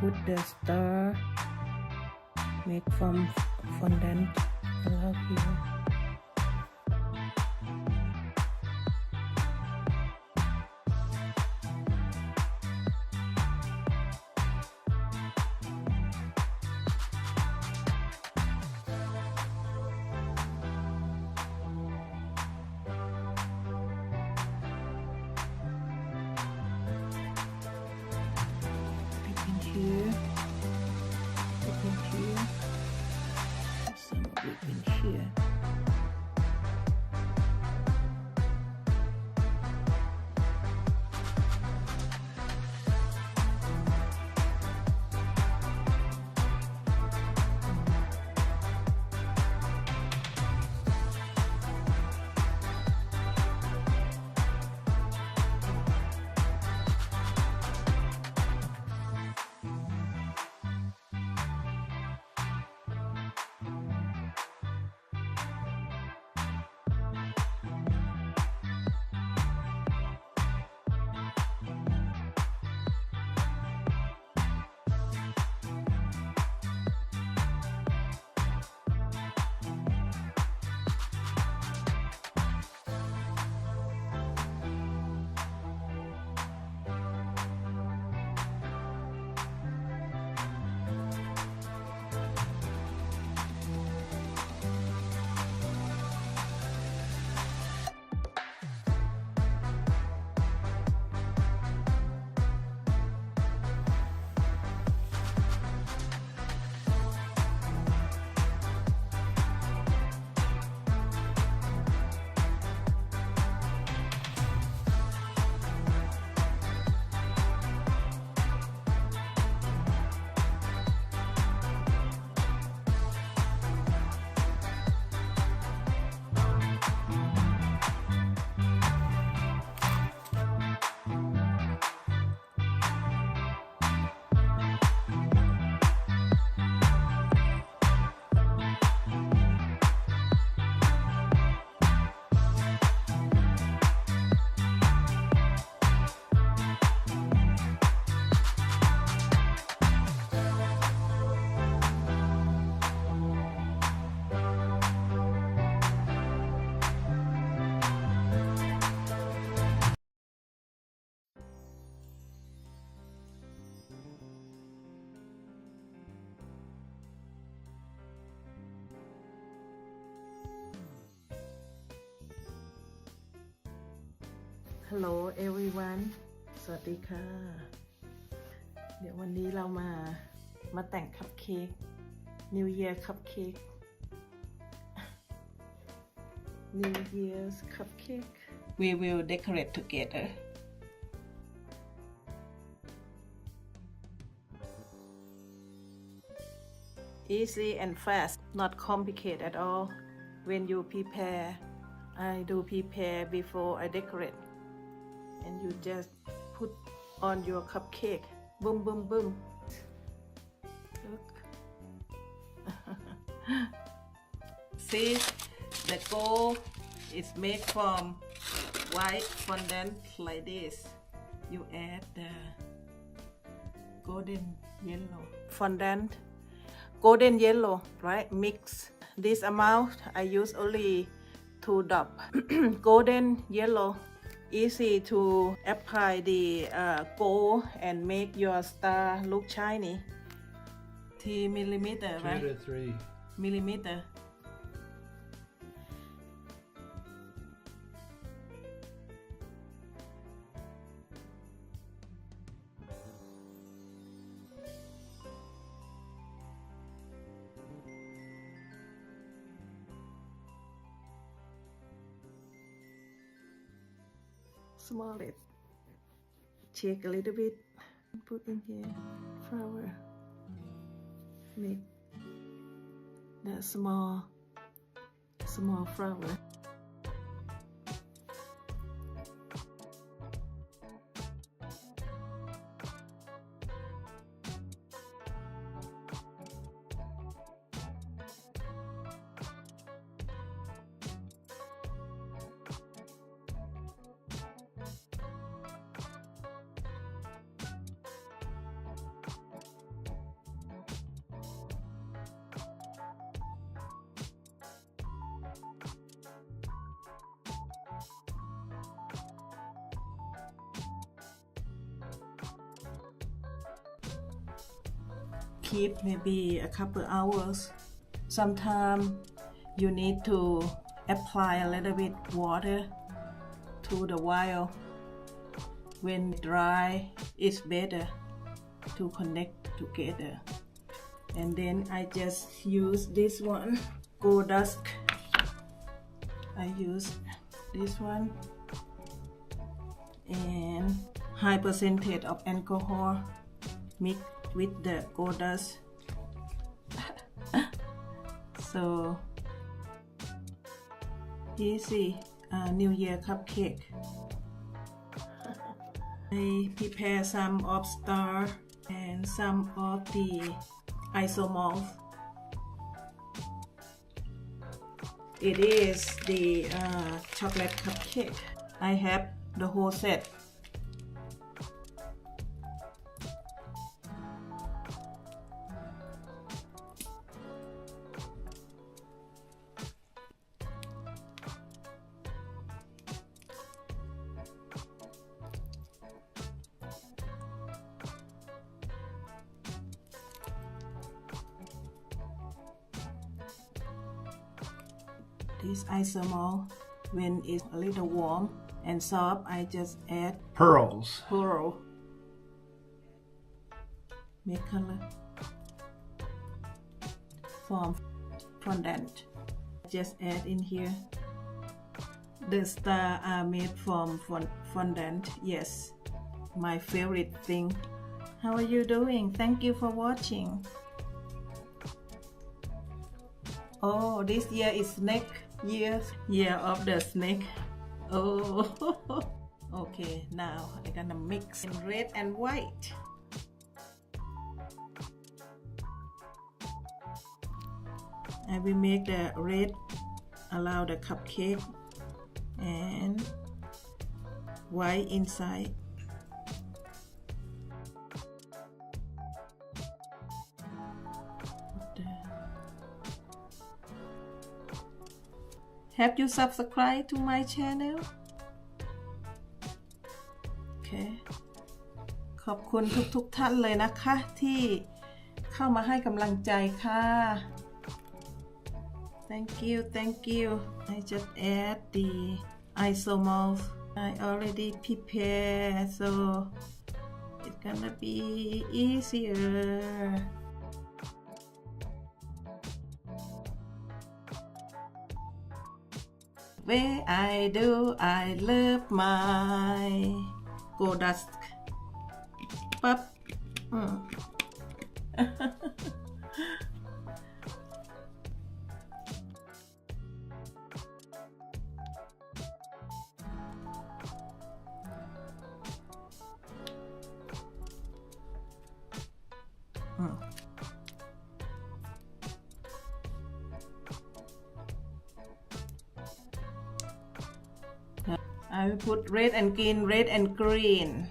put the star made from fondant along here. Here, put in here, some of it in here. Hello everyone สวัสดีค่ะ เดี๋ยววันนี้เรามาแต่งคัพเค้ก New Year cupcake New Year's cupcake We will decorate together Easy and fast not complicated at all when you prepare I do prepare before I decorate and you just put on your cupcake boom boom boom look see the gold is made from white fondant like this you add the golden yellow fondant golden yellow right mix this amount I use only 2 drops golden yellow easy to apply the gold and make your star look shiny 3 millimeter right 2 to 3 millimeter small it shake a little bit put in here flour make the small flower keep maybe a couple hours. Sometimes you need to apply a little bit water to the wire. When dry, it's better to connect together. And then I just use this one, Gold Dust. I use this one and high percentage of alcohol mixed with the Gold Dust. So easy New Year cupcake. I prepare some of star and some of the isomalt. It is the chocolate cupcake. I have the whole set. This isomalt, when it's a little warm and soft, I just add pearls. Pearl. Make color. Form fondant. Just add in here. The stars are made from fondant. Yes, my favorite thing. How are you doing? Thank you for watching. Oh, this year is snake year of the snake. Oh, okay, now I'm gonna mix in red and white. I will make the red allow the cupcake and white inside. Have you subscribed to my channel? Okay. ขอบคุณทุกท่านเลยนะคะที่เข้ามาให้กำลังใจค่ะ Thank you, thank you. I just add the isomalt. I already prepared, so it's gonna be easier. Where I love my Gold Dust. Pop. I will put red and green, red and green.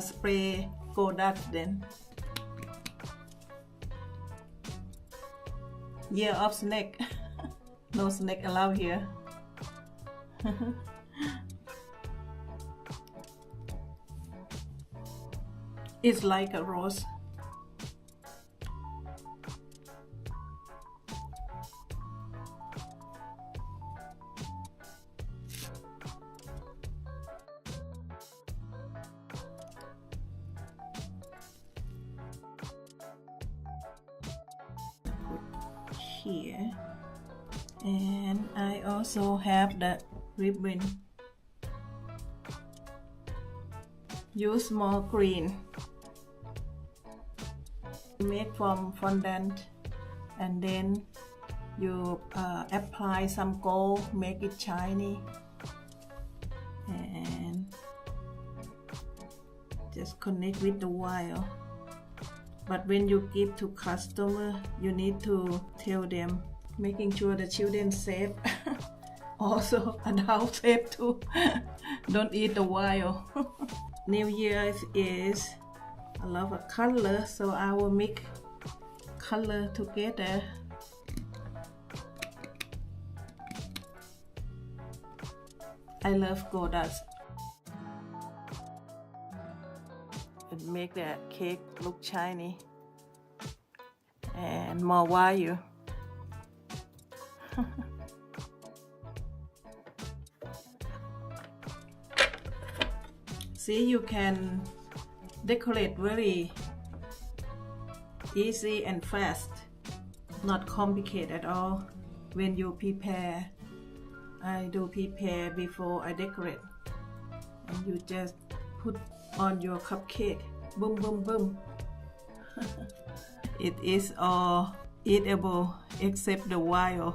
Spray Gold Dust then. Year of snake. No snake allowed here. It's like a rose. Here, and I also have the ribbon. Use more green. Make from fondant, and then you apply some gold, make it shiny, and just connect with the wire. But when you give to customer, you need to tell them, making sure the children safe. also adult tape too. Don't eat the wild. New Year is a lot of color, so I will mix color together. I love gold dust. It make the cake look shiny and more wild. See, you can decorate very easy and fast, not complicated at all. When you prepare, I do prepare before I decorate, and you just put on your cupcake, boom boom boom. It is all eatable except the wild.